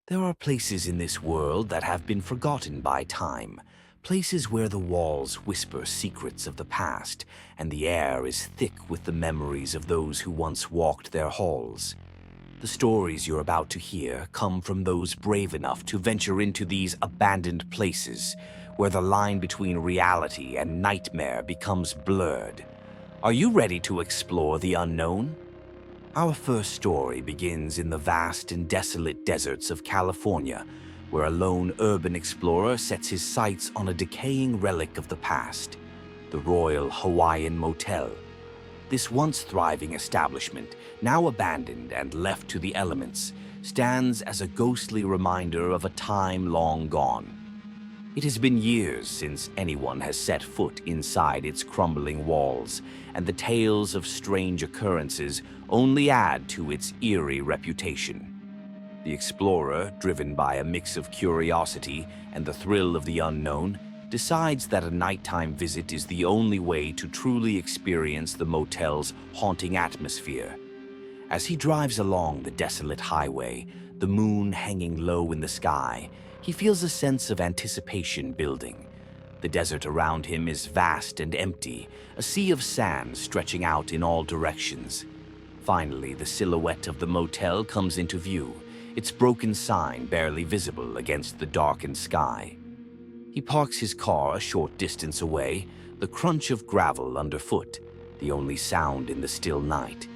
There are places in this world that have been forgotten by time, places where the walls whisper secrets of the past and the air is thick with the memories of those who once walked their halls. The stories you're about to hear come from those brave enough to venture into these abandoned places, where the line between reality and nightmare becomes blurred. Are you ready to explore the unknown? Our first story begins in the vast and desolate deserts of California, where a lone urban explorer sets his sights on a decaying relic of the past, the Royal Hawaiian Motel. This once thriving establishment, now abandoned and left to the elements, stands as a ghostly reminder of a time long gone. It has been years since anyone has set foot inside its crumbling walls, and the tales of strange occurrences only add to its eerie reputation. The explorer, driven by a mix of curiosity and the thrill of the unknown, decides that a nighttime visit is the only way to truly experience the motel's haunting atmosphere. As he drives along the desolate highway, the moon hanging low in the sky, he feels a sense of anticipation building. The desert around him is vast and empty, a sea of sand stretching out in all directions. Finally, the silhouette of the motel comes into view, its broken sign barely visible against the darkened sky. He parks his car a short distance away, the crunch of gravel underfoot, the only sound in the still night.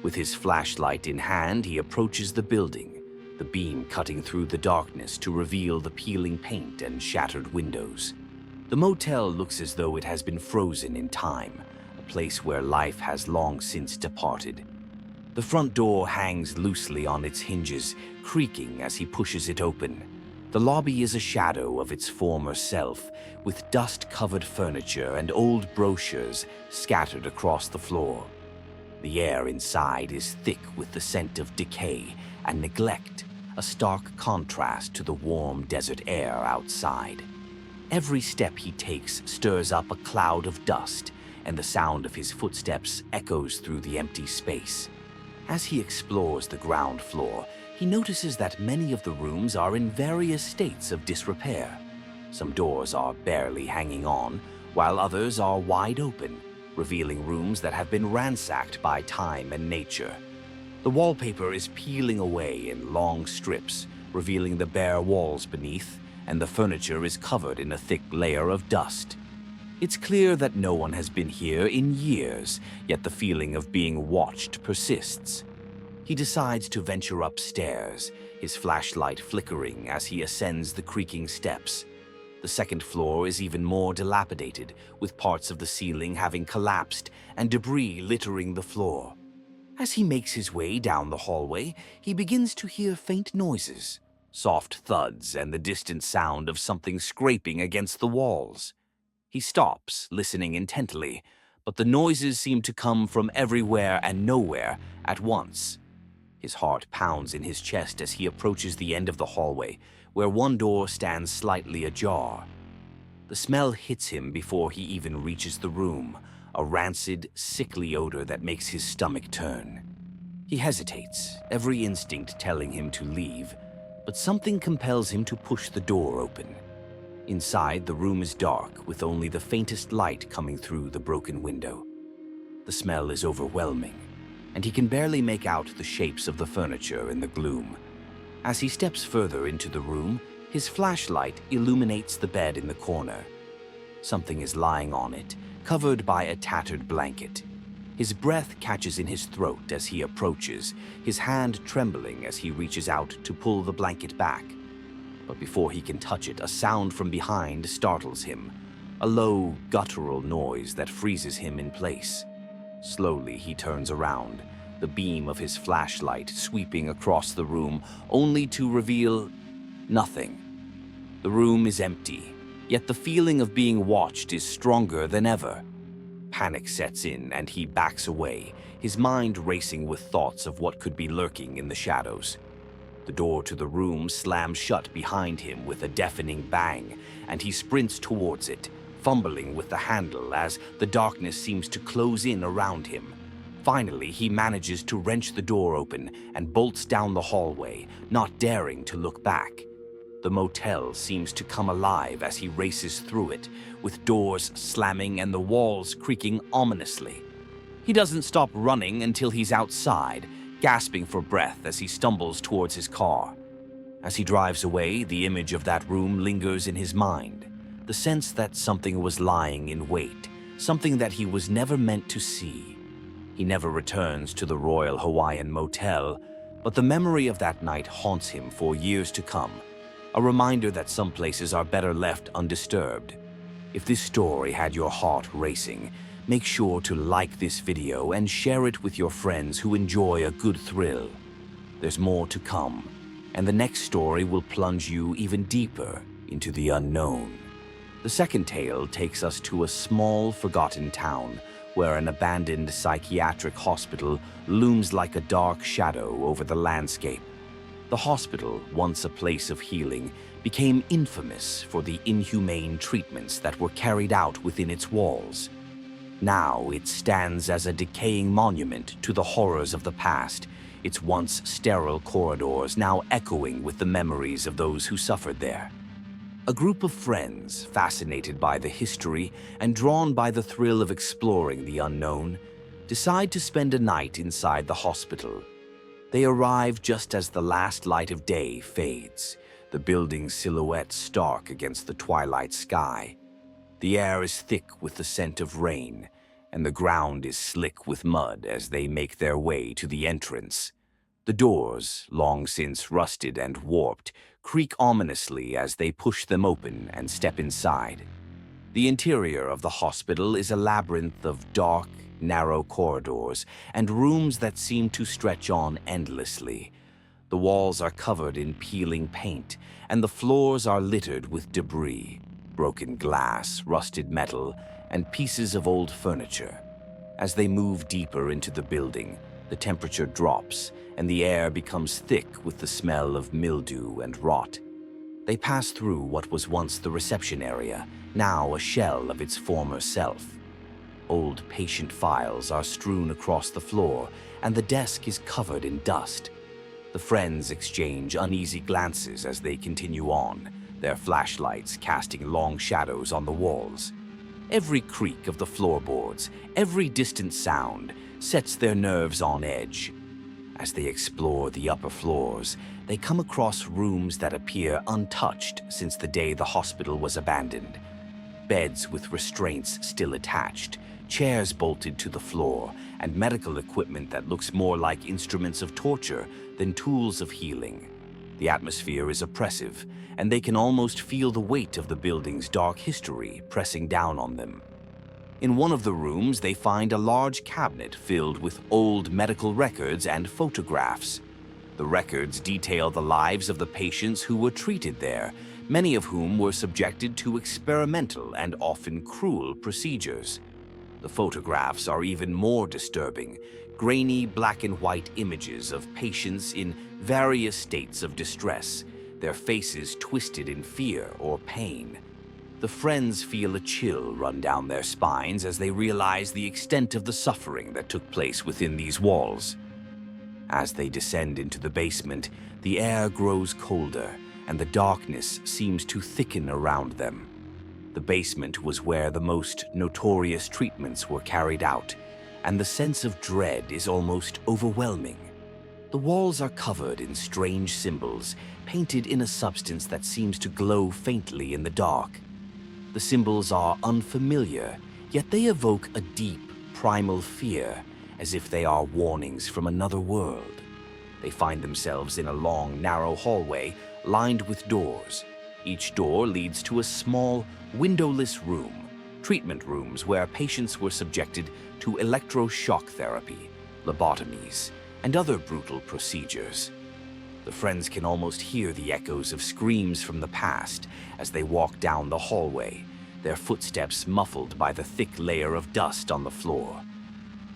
With his flashlight in hand, he approaches the building, the beam cutting through the darkness to reveal the peeling paint and shattered windows. The motel looks as though it has been frozen in time, a place where life has long since departed. The front door hangs loosely on its hinges, creaking as he pushes it open. The lobby is a shadow of its former self, with dust-covered furniture and old brochures scattered across the floor. The air inside is thick with the scent of decay and neglect, a stark contrast to the warm desert air outside. Every step he takes stirs up a cloud of dust, and the sound of his footsteps echoes through the empty space. As he explores the ground floor, he notices that many of the rooms are in various states of disrepair. Some doors are barely hanging on, while others are wide open, revealing rooms that have been ransacked by time and nature. The wallpaper is peeling away in long strips, revealing the bare walls beneath, and the furniture is covered in a thick layer of dust. It's clear that no one has been here in years, yet the feeling of being watched persists. He decides to venture upstairs, his flashlight flickering as he ascends the creaking steps. The second floor is even more dilapidated, with parts of the ceiling having collapsed and debris littering the floor. As he makes his way down the hallway, he begins to hear faint noises, soft thuds, and the distant sound of something scraping against the walls. He stops, listening intently, but the noises seem to come from everywhere and nowhere at once. His heart pounds in his chest as he approaches the end of the hallway, where one door stands slightly ajar. The smell hits him before he even reaches the room, a rancid, sickly odor that makes his stomach turn. He hesitates, every instinct telling him to leave, but something compels him to push the door open. Inside, the room is dark, with only the faintest light coming through the broken window. The smell is overwhelming, and he can barely make out the shapes of the furniture in the gloom. As he steps further into the room, his flashlight illuminates the bed in the corner. Something is lying on it, covered by a tattered blanket. His breath catches in his throat as he approaches, his hand trembling as he reaches out to pull the blanket back. But before he can touch it, a sound from behind startles him, a low, guttural noise that freezes him in place. Slowly, he turns around, the beam of his flashlight sweeping across the room, only to reveal nothing. The room is empty, yet the feeling of being watched is stronger than ever. Panic sets in and he backs away, his mind racing with thoughts of what could be lurking in the shadows. The door to the room slams shut behind him with a deafening bang, and he sprints towards it, fumbling with the handle as the darkness seems to close in around him. Finally, he manages to wrench the door open and bolts down the hallway, not daring to look back. The motel seems to come alive as he races through it, with doors slamming and the walls creaking ominously. He doesn't stop running until he's outside, gasping for breath as he stumbles towards his car. As he drives away, the image of that room lingers in his mind, the sense that something was lying in wait, something that he was never meant to see. He never returns to the Royal Hawaiian Motel, but the memory of that night haunts him for years to come, a reminder that some places are better left undisturbed. If this story had your heart racing, make sure to like this video and share it with your friends who enjoy a good thrill. There's more to come, and the next story will plunge you even deeper into the unknown. The second tale takes us to a small, forgotten town where an abandoned psychiatric hospital looms like a dark shadow over the landscape. The hospital, once a place of healing, became infamous for the inhumane treatments that were carried out within its walls. Now it stands as a decaying monument to the horrors of the past, its once sterile corridors now echoing with the memories of those who suffered there. A group of friends, fascinated by the history and drawn by the thrill of exploring the unknown, decide to spend a night inside the hospital. They arrive just as the last light of day fades, the building's silhouette stark against the twilight sky. The air is thick with the scent of rain, and the ground is slick with mud as they make their way to the entrance. The doors, long since rusted and warped, creak ominously as they push them open and step inside. The interior of the hospital is a labyrinth of dark, narrow corridors and rooms that seem to stretch on endlessly. The walls are covered in peeling paint, and the floors are littered with debris, broken glass, rusted metal, and pieces of old furniture. As they move deeper into the building, the temperature drops, and the air becomes thick with the smell of mildew and rot. They pass through what was once the reception area, now a shell of its former self. Old patient files are strewn across the floor, and the desk is covered in dust. The friends exchange uneasy glances as they continue on, their flashlights casting long shadows on the walls. Every creak of the floorboards, every distant sound, sets their nerves on edge. As they explore the upper floors, they come across rooms that appear untouched since the day the hospital was abandoned. Beds with restraints still attached, chairs bolted to the floor, and medical equipment that looks more like instruments of torture than tools of healing. The atmosphere is oppressive, and they can almost feel the weight of the building's dark history pressing down on them. In one of the rooms, they find a large cabinet filled with old medical records and photographs. The records detail the lives of the patients who were treated there, many of whom were subjected to experimental and often cruel procedures. The photographs are even more disturbing, grainy black and white images of patients in various states of distress, their faces twisted in fear or pain. The friends feel a chill run down their spines as they realize the extent of the suffering that took place within these walls. As they descend into the basement, the air grows colder, and the darkness seems to thicken around them. The basement was where the most notorious treatments were carried out, and the sense of dread is almost overwhelming. The walls are covered in strange symbols, painted in a substance that seems to glow faintly in the dark. The symbols are unfamiliar, yet they evoke a deep, primal fear, as if they are warnings from another world. They find themselves in a long, narrow hallway lined with doors. Each door leads to a small, windowless room, treatment rooms where patients were subjected to electroshock therapy, lobotomies, and other brutal procedures. The friends can almost hear the echoes of screams from the past as they walk down the hallway, their footsteps muffled by the thick layer of dust on the floor.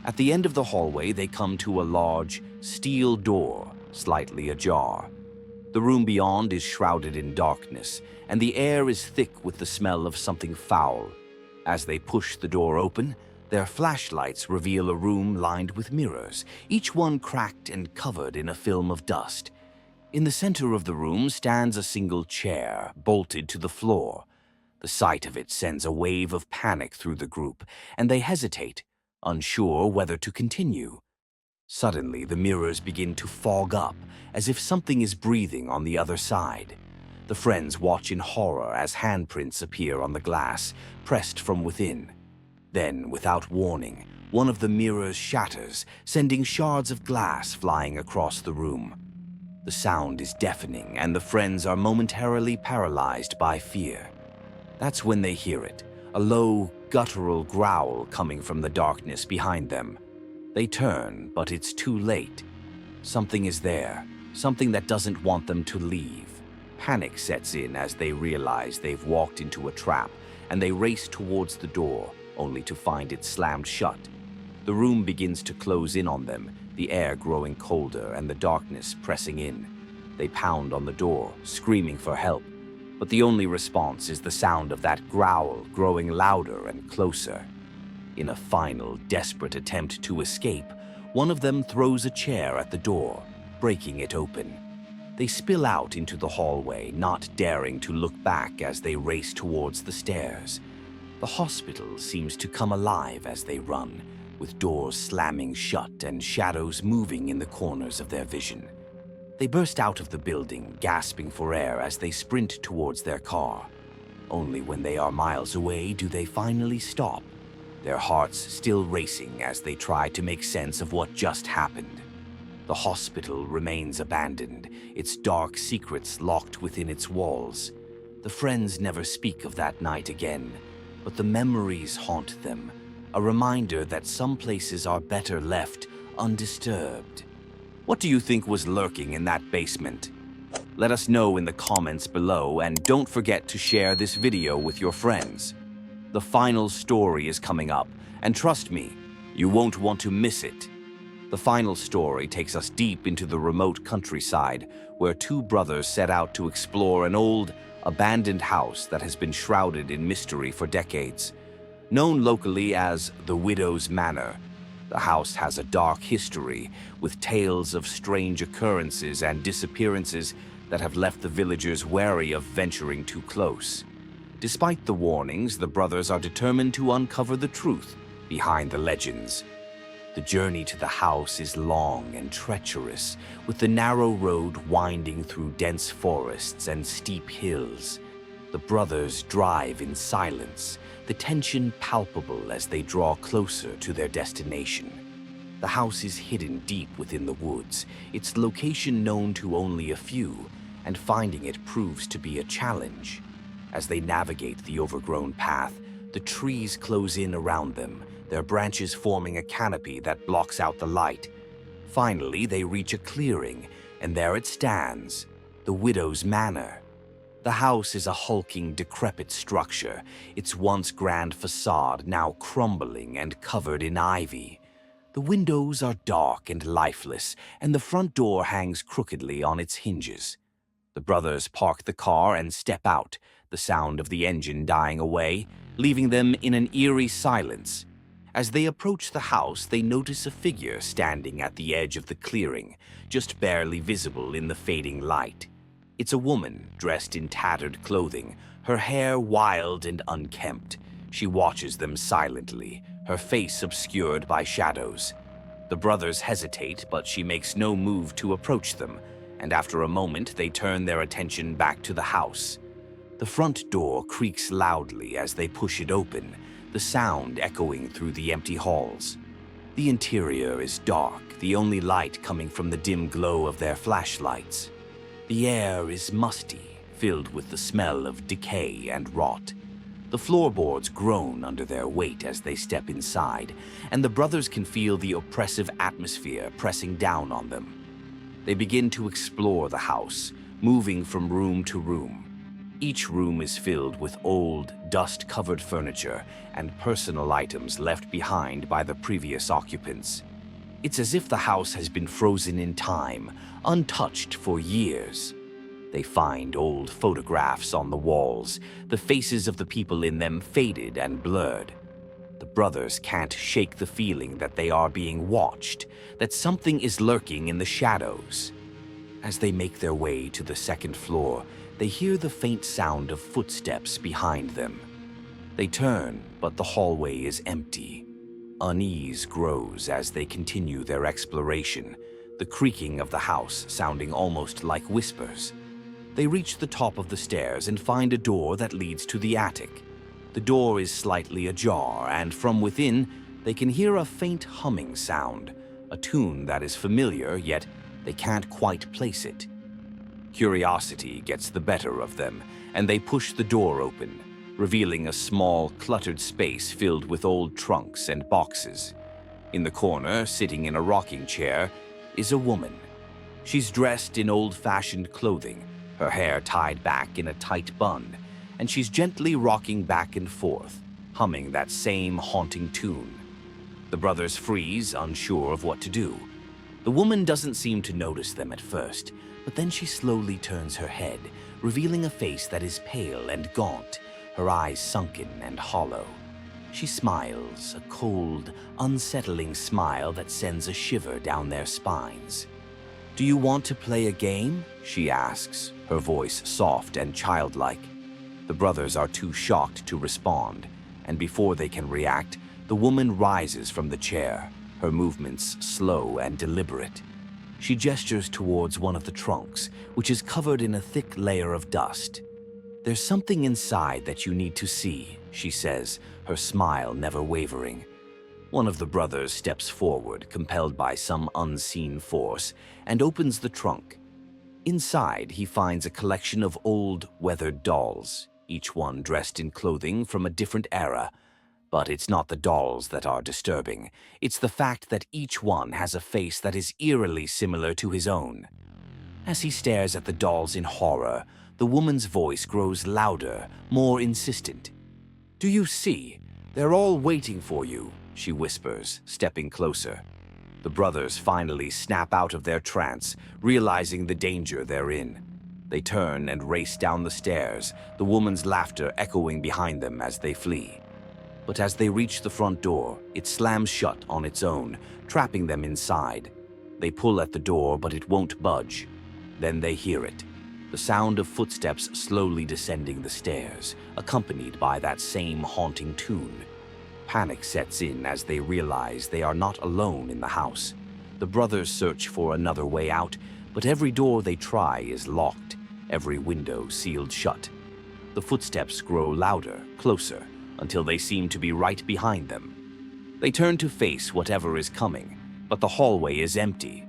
At the end of the hallway, they come to a large, steel door, slightly ajar. The room beyond is shrouded in darkness, and the air is thick with the smell of something foul. As they push the door open, Their flashlights reveal a room lined with mirrors, each one cracked and covered in a film of dust. In the center of the room stands a single chair, bolted to the floor. The sight of it sends a wave of panic through the group, and they hesitate, unsure whether to continue. Suddenly, the mirrors begin to fog up, as if something is breathing on the other side. The friends watch in horror as handprints appear on the glass, pressed from within. Then, without warning, one of the mirrors shatters, sending shards of glass flying across the room. The sound is deafening, and the friends are momentarily paralyzed by fear. That's when they hear it, a low, guttural growl coming from the darkness behind them. They turn, but it's too late. Something is there, something that doesn't want them to leave. Panic sets in as they realize they've walked into a trap, and they race towards the door, only to find it slammed shut. The room begins to close in on them, the air growing colder and the darkness pressing in. They pound on the door, screaming for help, but the only response is the sound of that growl growing louder and closer. In a final, desperate attempt to escape, one of them throws a chair at the door, breaking it open. They spill out into the hallway, not daring to look back as they race towards the stairs. The hospital seems to come alive as they run, with doors slamming shut and shadows moving in the corners of their vision. They burst out of the building, gasping for air as they sprint towards their car. Only when they are miles away do they finally stop, their hearts still racing as they try to make sense of what just happened. The hospital remains abandoned, its dark secrets locked within its walls. The friends never speak of that night again, but the memories haunt them, a reminder that some places are better left undisturbed. What do you think was lurking in that basement? Let us know in the comments below, and don't forget to share this video with your friends. The final story is coming up, and trust me, you won't want to miss it. The final story takes us deep into the remote countryside, where two brothers set out to explore an old, abandoned house that has been shrouded in mystery for decades. Known locally as the Widow's Manor, the house has a dark history, with tales of strange occurrences and disappearances that have left the villagers wary of venturing too close. Despite the warnings, the brothers are determined to uncover the truth behind the legends. The journey to the house is long and treacherous, with the narrow road winding through dense forests and steep hills. The brothers drive in silence, the tension palpable as they draw closer to their destination. The house is hidden deep within the woods, its location known to only a few, and finding it proves to be a challenge. As they navigate the overgrown path, the trees close in around them, their branches forming a canopy that blocks out the light. Finally, they reach a clearing, and there it stands, the Widow's Manor. The house is a hulking, decrepit structure, its once grand facade now crumbling and covered in ivy. The windows are dark and lifeless, and the front door hangs crookedly on its hinges. The brothers park the car and step out, the sound of the engine dying away, leaving them in an eerie silence. As they approach the house, they notice a figure standing at the edge of the clearing, just barely visible in the fading light. It's a woman dressed in tattered clothing, her hair wild and unkempt. She watches them silently, her face obscured by shadows. The brothers hesitate, but she makes no move to approach them, and after a moment they turn their attention back to the house. The front door creaks loudly as they push it open, the sound echoing through the empty halls. The interior is dark, the only light coming from the dim glow of their flashlights. The air is musty, filled with the smell of decay and rot. The floorboards groan under their weight as they step inside, and the brothers can feel the oppressive atmosphere pressing down on them. They begin to explore the house, moving from room to room. Each room is filled with old, dust-covered furniture and personal items left behind by the previous occupants. It's as if the house has been frozen in time, untouched for years. They find old photographs on the walls, the faces of the people in them faded and blurred. The brothers can't shake the feeling that they are being watched, that something is lurking in the shadows. As they make their way to the second floor, they hear the faint sound of footsteps behind them. They turn, but the hallway is empty. Unease grows as they continue their exploration, the creaking of the house sounding almost like whispers. They reach the top of the stairs and find a door that leads to the attic. The door is slightly ajar, and from within, they can hear a faint humming sound, a tune that is familiar, yet they can't quite place it. Curiosity gets the better of them, and they push the door open, revealing a small, cluttered space filled with old trunks and boxes. In the corner, sitting in a rocking chair, is a woman. She's dressed in old-fashioned clothing, her hair tied back in a tight bun, and she's gently rocking back and forth, humming that same haunting tune. The brothers freeze, unsure of what to do. The woman doesn't seem to notice them at first, but then she slowly turns her head, revealing a face that is pale and gaunt, her eyes sunken and hollow. She smiles, a cold, unsettling smile that sends a shiver down their spines. "Do you want to play a game?" she asks, her voice soft and childlike. The brothers are too shocked to respond, and before they can react, the woman rises from the chair, her movements slow and deliberate. She gestures towards one of the trunks, which is covered in a thick layer of dust. "There's something inside that you need to see," she says, her smile never wavering. One of the brothers steps forward, compelled by some unseen force, and opens the trunk. Inside, he finds a collection of old, weathered dolls, each one dressed in clothing from a different era. But it's not the dolls that are disturbing. It's the fact that each one has a face that is eerily similar to his own. As he stares at the dolls in horror, the woman's voice grows louder, more insistent. "Do you see? They're all waiting for you," she whispers, stepping closer. The brothers finally snap out of their trance, realizing the danger they're in. They turn and race down the stairs, the woman's laughter echoing behind them as they flee. But as they reach the front door, it slams shut on its own, trapping them inside. They pull at the door, but it won't budge. Then they hear it, the sound of footsteps slowly descending the stairs, accompanied by that same haunting tune. Panic sets in as they realize they are not alone in the house. The brothers search for another way out, but every door they try is locked, every window sealed shut. The footsteps grow louder, closer, until they seem to be right behind them. They turn to face whatever is coming, but the hallway is empty.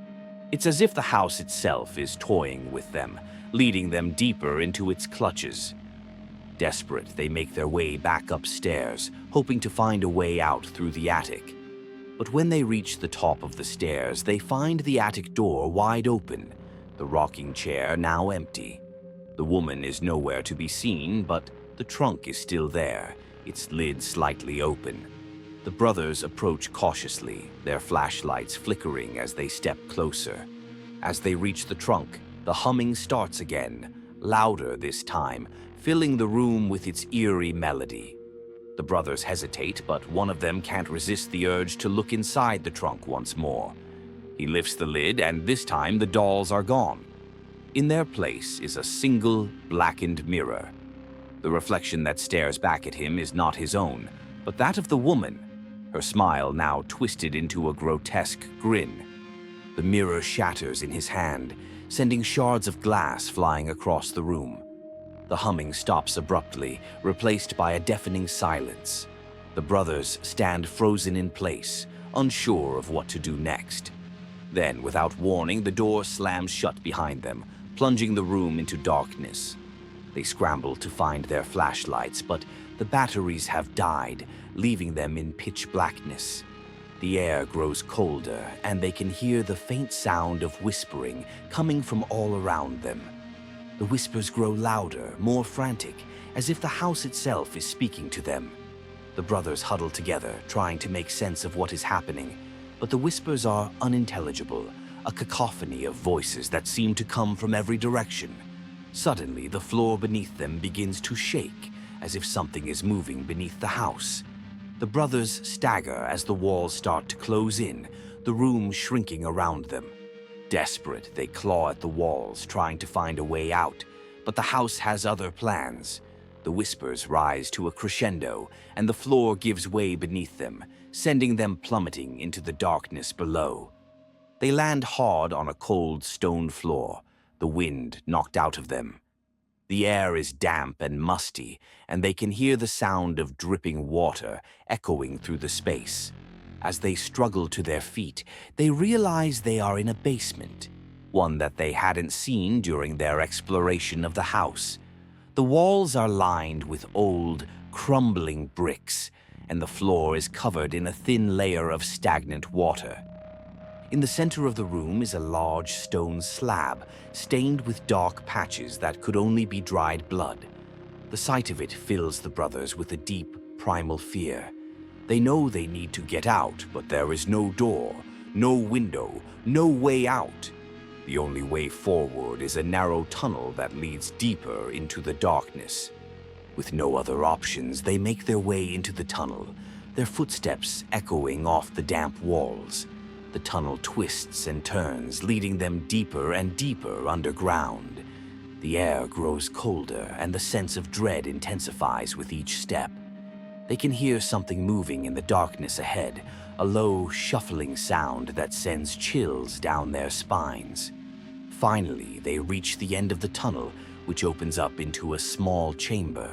It's as if the house itself is toying with them, leading them deeper into its clutches. Desperate, they make their way back upstairs, hoping to find a way out through the attic. But when they reach the top of the stairs, they find the attic door wide open, the rocking chair now empty. The woman is nowhere to be seen, but the trunk is still there, its lid slightly open. The brothers approach cautiously, their flashlights flickering as they step closer. As they reach the trunk, the humming starts again, louder this time, filling the room with its eerie melody. The brothers hesitate, but one of them can't resist the urge to look inside the trunk once more. He lifts the lid, and this time the dolls are gone. In their place is a single, blackened mirror. The reflection that stares back at him is not his own, but that of the woman, her smile now twisted into a grotesque grin. The mirror shatters in his hand, sending shards of glass flying across the room. The humming stops abruptly, replaced by a deafening silence. The brothers stand frozen in place, unsure of what to do next. Then, without warning, the door slams shut behind them, plunging the room into darkness. They scramble to find their flashlights, but the batteries have died, leaving them in pitch blackness. The air grows colder, and they can hear the faint sound of whispering coming from all around them. The whispers grow louder, more frantic, as if the house itself is speaking to them. The brothers huddle together, trying to make sense of what is happening, but the whispers are unintelligible, a cacophony of voices that seem to come from every direction. Suddenly, the floor beneath them begins to shake, as if something is moving beneath the house. The brothers stagger as the walls start to close in, the room shrinking around them. Desperate, they claw at the walls, trying to find a way out, but the house has other plans. The whispers rise to a crescendo, and the floor gives way beneath them, sending them plummeting into the darkness below. They land hard on a cold stone floor, the wind knocked out of them. The air is damp and musty, and they can hear the sound of dripping water echoing through the space. As they struggle to their feet, they realize they are in a basement, one that they hadn't seen during their exploration of the house. The walls are lined with old, crumbling bricks, and the floor is covered in a thin layer of stagnant water. In the center of the room is a large stone slab, stained with dark patches that could only be dried blood. The sight of it fills the brothers with a deep, primal fear. They know they need to get out, but there is no door, no window, no way out. The only way forward is a narrow tunnel that leads deeper into the darkness. With no other options, they make their way into the tunnel, their footsteps echoing off the damp walls. The tunnel twists and turns, leading them deeper and deeper underground. The air grows colder, and the sense of dread intensifies with each step. They can hear something moving in the darkness ahead, a low, shuffling sound that sends chills down their spines. Finally, they reach the end of the tunnel, which opens up into a small chamber.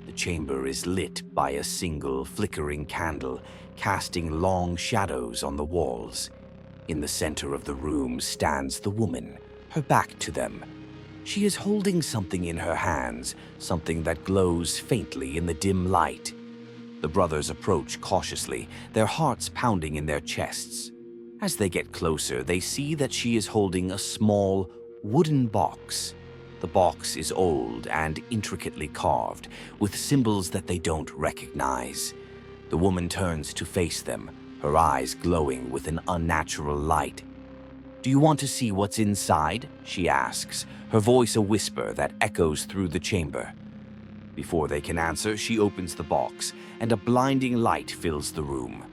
The chamber is lit by a single flickering candle, casting long shadows on the walls. In the center of the room stands the woman, her back to them. She is holding something in her hands, something that glows faintly in the dim light. The brothers approach cautiously, their hearts pounding in their chests. As they get closer, they see that she is holding a small, wooden box. The box is old and intricately carved, with symbols that they don't recognize. The woman turns to face them, her eyes glowing with an unnatural light. "Do you want to see what's inside?" she asks, her voice a whisper that echoes through the chamber. Before they can answer, she opens the box, and a blinding light fills the room.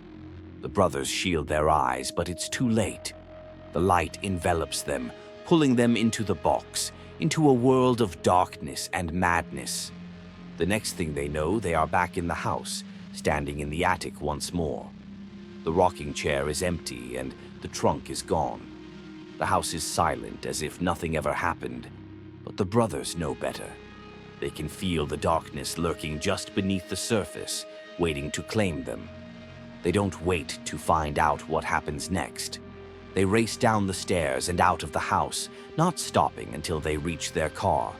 The brothers shield their eyes, but it's too late. The light envelops them, pulling them into the box, into a world of darkness and madness. The next thing they know, they are back in the house, standing in the attic once more. The rocking chair is empty, and the trunk is gone. The house is silent, as if nothing ever happened, but the brothers know better. They can feel the darkness lurking just beneath the surface, waiting to claim them. They don't wait to find out what happens next. They race down the stairs and out of the house, not stopping until they reach their car.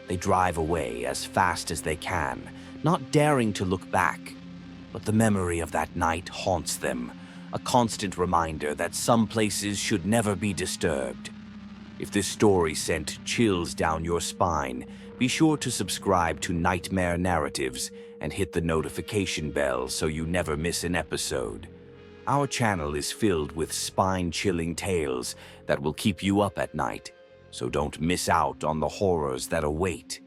They drive away as fast as they can, not daring to look back. But the memory of that night haunts them, a constant reminder that some places should never be disturbed. If this story sent chills down your spine, be sure to subscribe to Nightmare Narratives and hit the notification bell so you never miss an episode. Our channel is filled with spine-chilling tales that will keep you up at night, so don't miss out on the horrors that await.